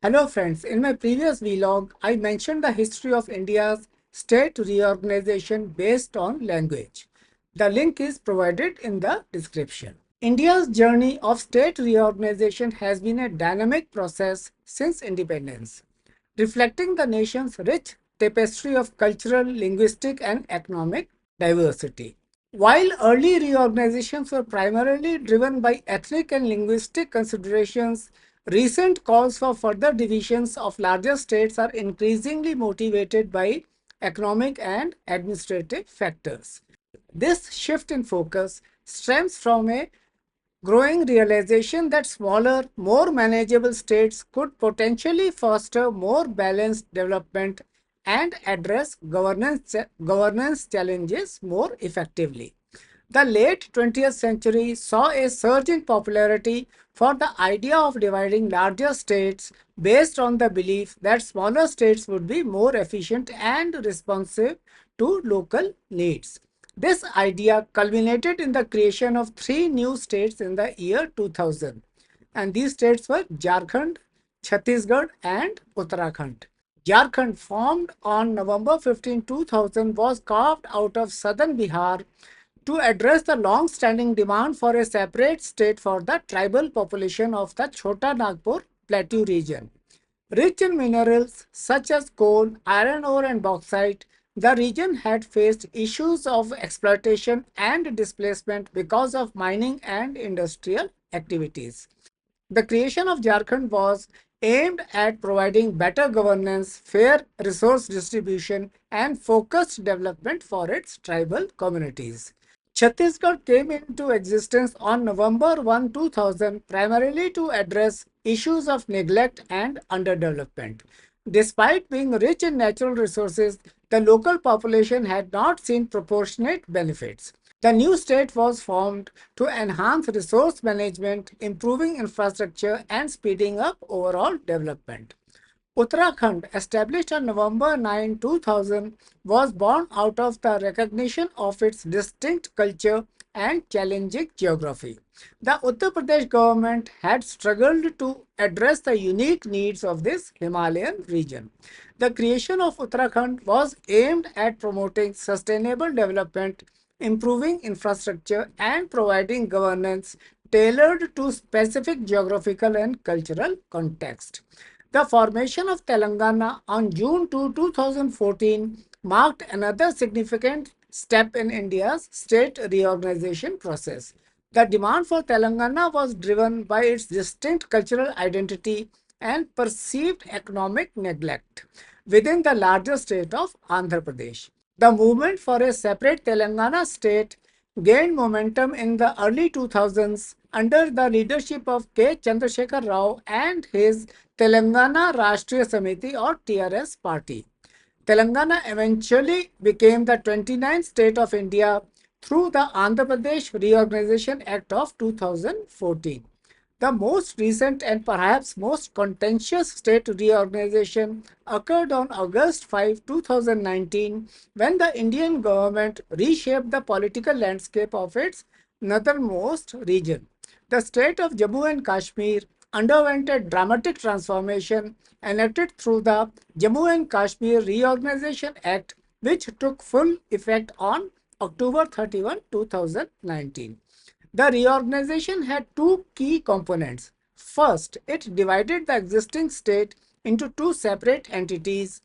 Hello friends, in my previous vlog, I mentioned the history of India's state reorganization based on language. The link is provided in the description. India's journey of state reorganization has been a dynamic process since independence, reflecting the nation's rich tapestry of cultural, linguistic, and economic diversity. While early reorganizations were primarily driven by ethnic and linguistic considerations, recent calls for further divisions of larger states are increasingly motivated by economic and administrative factors. This shift in focus stems from a growing realization that smaller, more manageable states could potentially foster more balanced development and address governance challenges more effectively. The late 20th century saw a surge in popularity for the idea of dividing larger states based on the belief that smaller states would be more efficient and responsive to local needs. This idea culminated in the creation of three new states in the year 2000, and these states were Jharkhand, Chhattisgarh, and Uttarakhand. Jharkhand, formed on November 15, 2000, was carved out of southern Bihar to address the long-standing demand for a separate state for the tribal population of the Chota Nagpur Plateau region. Rich in minerals such as coal, iron ore, and bauxite, the region had faced issues of exploitation and displacement because of mining and industrial activities. The creation of Jharkhand was aimed at providing better governance, fair resource distribution, and focused development for its tribal communities. Chhattisgarh came into existence on November 1, 2000, primarily to address issues of neglect and underdevelopment. Despite being rich in natural resources, the local population had not seen proportionate benefits. The new state was formed to enhance resource management, improving infrastructure, and speeding up overall development. Uttarakhand, established on November 9, 2000, was born out of the recognition of its distinct culture and challenging geography. The Uttar Pradesh government had struggled to address the unique needs of this Himalayan region. The creation of Uttarakhand was aimed at promoting sustainable development, improving infrastructure, and providing governance tailored to specific geographical and cultural context. The formation of Telangana on June 2, 2014 marked another significant step in India's state reorganization process. The demand for Telangana was driven by its distinct cultural identity and perceived economic neglect within the larger state of Andhra Pradesh. The movement for a separate Telangana state gained momentum in the early 2000s under the leadership of K. Chandrasekhar Rao and his Telangana Rashtriya Samiti or TRS party. Telangana eventually became the 29th state of India through the Andhra Pradesh Reorganization Act of 2014. The most recent and perhaps most contentious state reorganization occurred on August 5, 2019, when the Indian government reshaped the political landscape of its northernmost region. The state of Jammu and Kashmir underwent a dramatic transformation enacted through the Jammu and Kashmir Reorganization Act, which took full effect on October 31, 2019. The reorganization had two key components. First, it divided the existing state into two separate entities,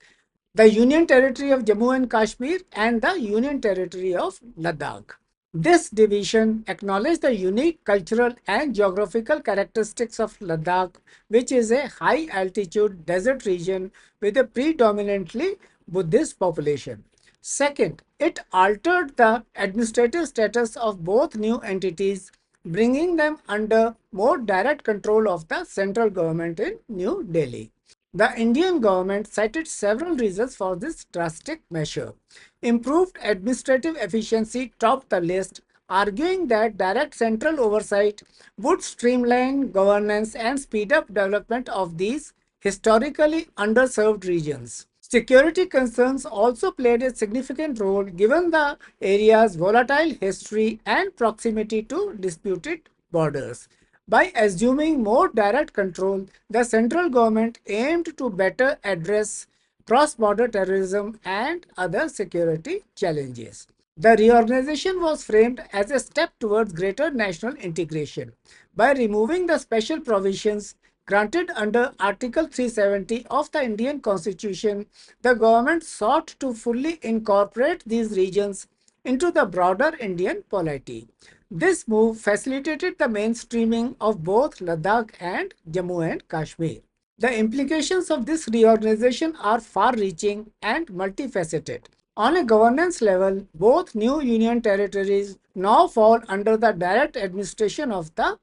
the Union Territory of Jammu and Kashmir and the Union Territory of Ladakh. This division acknowledged the unique cultural and geographical characteristics of Ladakh, which is a high altitude desert region with a predominantly Buddhist population. Second, it altered the administrative status of both new entities, bringing them under more direct control of the central government in New Delhi. The Indian government cited several reasons for this drastic measure. Improved administrative efficiency topped the list, arguing that direct central oversight would streamline governance and speed up development of these historically underserved regions. Security concerns also played a significant role given the area's volatile history and proximity to disputed borders. By assuming more direct control, the central government aimed to better address cross-border terrorism and other security challenges. The reorganization was framed as a step towards greater national integration. By removing the special provisions granted under Article 370 of the Indian Constitution, the government sought to fully incorporate these regions into the broader Indian polity. This move facilitated the mainstreaming of both Ladakh and Jammu and Kashmir. The implications of this reorganization are far reaching and multifaceted. On a governance level, both new union territories now fall under the direct administration of the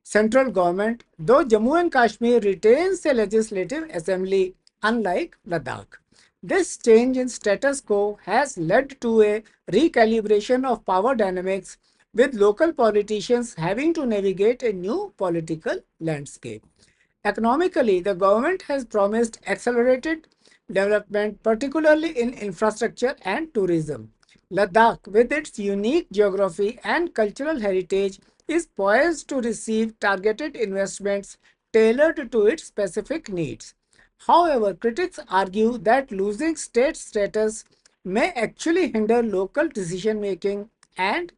central government, though Jammu and Kashmir retains a legislative assembly, unlike Ladakh. This change in status quo has led to a recalibration of power dynamics, with local politicians having to navigate a new political landscape. Economically, the government has promised accelerated development, particularly in infrastructure and tourism. Ladakh, with its unique geography and cultural heritage, is poised to receive targeted investments tailored to its specific needs. However, critics argue that losing state status may actually hinder local decision making and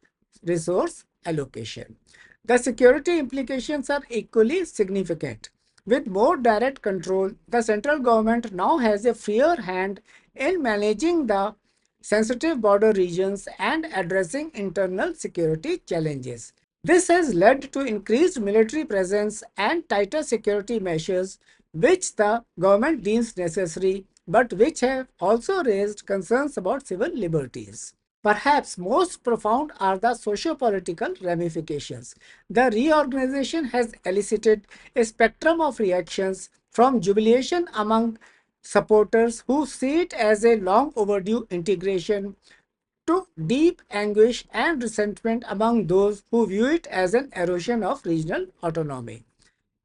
resource allocation. The security implications are equally significant. With more direct control, the central government now has a freer hand in managing the sensitive border regions and addressing internal security challenges. This has led to increased military presence and tighter security measures, which the government deems necessary, but which have also raised concerns about civil liberties. Perhaps most profound are the socio-political ramifications. The reorganization has elicited a spectrum of reactions from jubilation among supporters who see it as a long overdue integration to deep anguish and resentment among those who view it as an erosion of regional autonomy.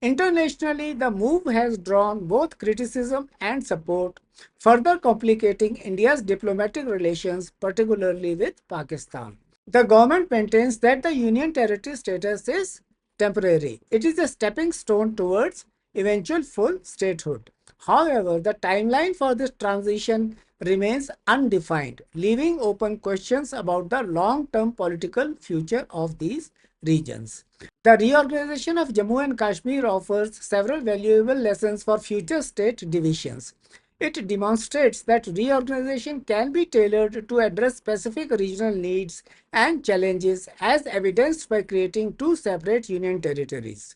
Internationally, the move has drawn both criticism and support, further complicating India's diplomatic relations, particularly with Pakistan. The government maintains that the Union Territory status is temporary. It is a stepping stone towards eventual full statehood. However, the timeline for this transition remains undefined, leaving open questions about the long-term political future of these regions. The reorganization of Jammu and Kashmir offers several valuable lessons for future state divisions. It demonstrates that reorganization can be tailored to address specific regional needs and challenges, as evidenced by creating two separate union territories.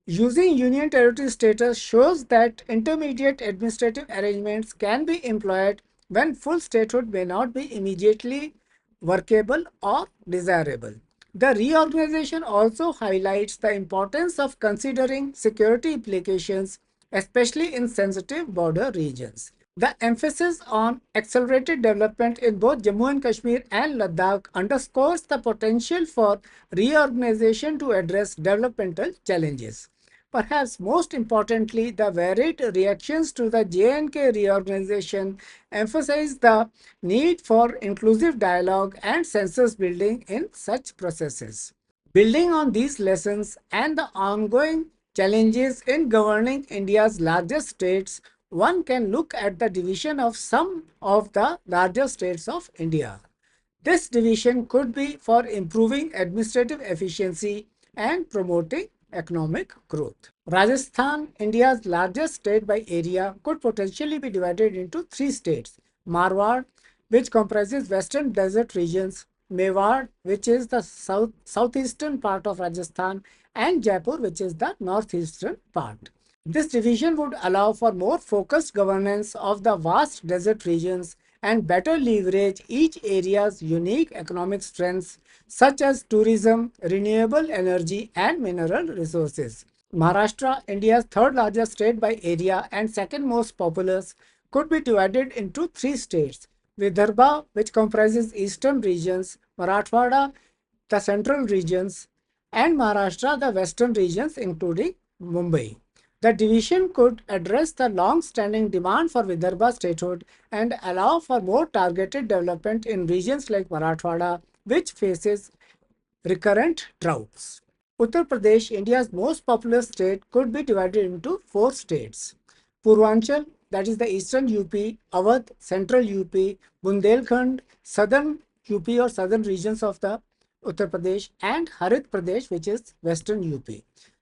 Using union territory status shows that intermediate administrative arrangements can be employed when full statehood may not be immediately workable or desirable. The reorganization also highlights the importance of considering security implications, especially in sensitive border regions. The emphasis on accelerated development in both Jammu and Kashmir and Ladakh underscores the potential for reorganization to address developmental challenges. Perhaps most importantly, the varied reactions to the J&K reorganization emphasize the need for inclusive dialogue and census building in such processes. Building on these lessons and the ongoing challenges in governing India's largest states, one can look at the division of some of the larger states of India. This division could be for improving administrative efficiency and promoting economic growth. Rajasthan, India's largest state by area, could potentially be divided into three states: Marwar, which comprises western desert regions; Mewar, which is the southeastern part of Rajasthan; and Jaipur, which is the northeastern part. This division would allow for more focused governance of the vast desert regions and better leverage each area's unique economic strengths, such as tourism, renewable energy, and mineral resources. Maharashtra, India's third largest state by area and second most populous, could be divided into three states: Vidarbha, which comprises eastern regions; Marathwada, the central regions; and Maharashtra, the western regions, including Mumbai. The division could address the long-standing demand for Vidarbha statehood and allow for more targeted development in regions like Marathwada, which faces recurrent droughts. Uttar Pradesh, India's most populous state, could be divided into four states. Purvanchal, that is the eastern UP, Awadh, central UP, Bundelkhand, southern UP or southern regions of the Uttar Pradesh, and Harit Pradesh, which is western UP.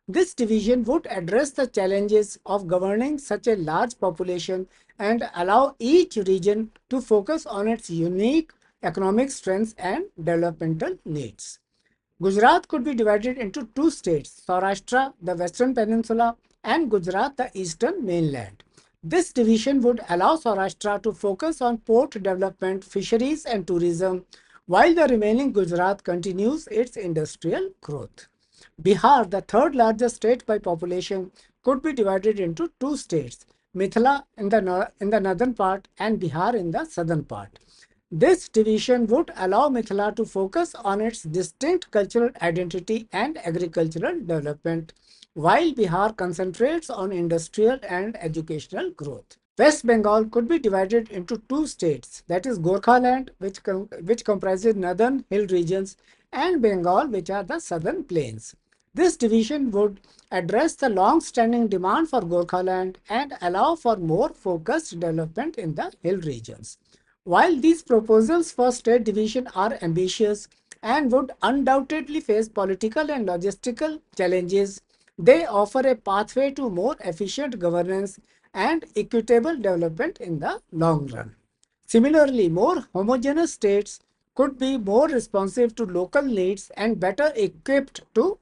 This division would address the challenges of governing such a large population and allow each region to focus on its unique economic strengths and developmental needs. Gujarat could be divided into two states, Saurashtra, the western peninsula, and Gujarat, the eastern mainland. This division would allow Saurashtra to focus on port development, fisheries, and tourism, while the remaining Gujarat continues its industrial growth. Bihar, the third largest state by population, could be divided into two states, Mithila in the northern part and Bihar in the southern part. This division would allow Mithila to focus on its distinct cultural identity and agricultural development, while Bihar concentrates on industrial and educational growth. West Bengal could be divided into two states, that is Gorkhaland, which comprises northern hill regions, and Bengal, which are the southern plains. This division would address the long-standing demand for Gorkhaland and allow for more focused development in the hill regions. While these proposals for state division are ambitious and would undoubtedly face political and logistical challenges, they offer a pathway to more efficient governance and equitable development in the long run. Similarly, more homogeneous states could be more responsive to local needs and better equipped to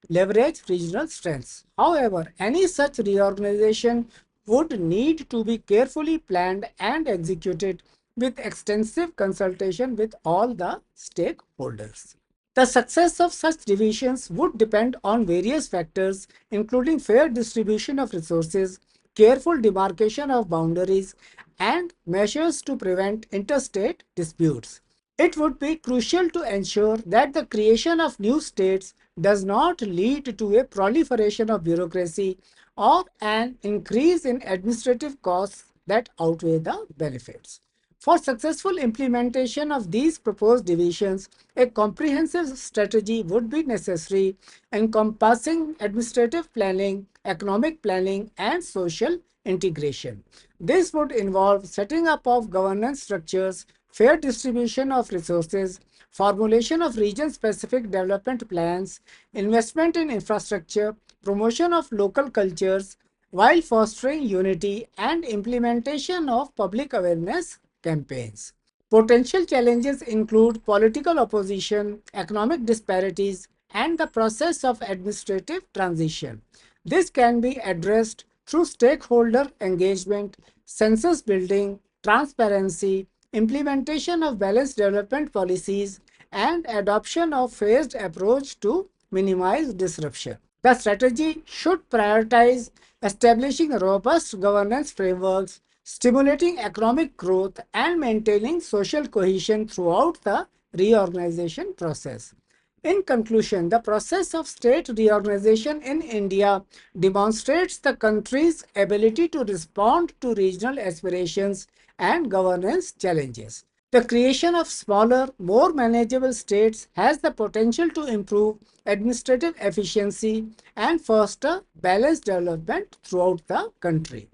leverage regional strengths. However, any such reorganization would need to be carefully planned and executed with extensive consultation with all the stakeholders. The success of such divisions would depend on various factors, including fair distribution of resources, careful demarcation of boundaries, and measures to prevent interstate disputes. It would be crucial to ensure that the creation of new states does not lead to a proliferation of bureaucracy or an increase in administrative costs that outweigh the benefits. For successful implementation of these proposed divisions, a comprehensive strategy would be necessary, encompassing administrative planning, economic planning, and social integration. This would involve setting up of governance structures, fair distribution of resources, formulation of region-specific development plans, investment in infrastructure, promotion of local cultures, while fostering unity and implementation of public awareness campaigns. Potential challenges include political opposition, economic disparities, and the process of administrative transition. This can be addressed through stakeholder engagement, census building, transparency, implementation of balanced development policies, and adoption of phased approach to minimize disruption. The strategy should prioritize establishing robust governance frameworks, stimulating economic growth, and maintaining social cohesion throughout the reorganization process. In conclusion, the process of state reorganization in India demonstrates the country's ability to respond to regional aspirations and governance challenges. The creation of smaller, more manageable states has the potential to improve administrative efficiency and foster balanced development throughout the country.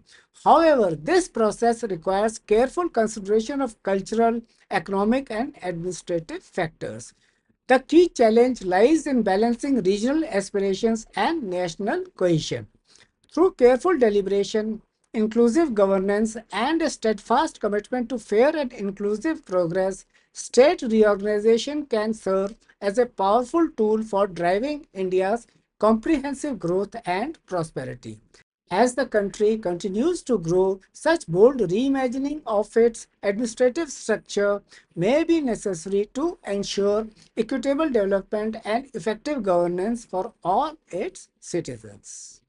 However, this process requires careful consideration of cultural, economic, and administrative factors. The key challenge lies in balancing regional aspirations and national cohesion. Through careful deliberation, inclusive governance, and a steadfast commitment to fair and inclusive progress, state reorganization can serve as a powerful tool for driving India's comprehensive growth and prosperity. As the country continues to grow, such bold reimagining of its administrative structure may be necessary to ensure equitable development and effective governance for all its citizens.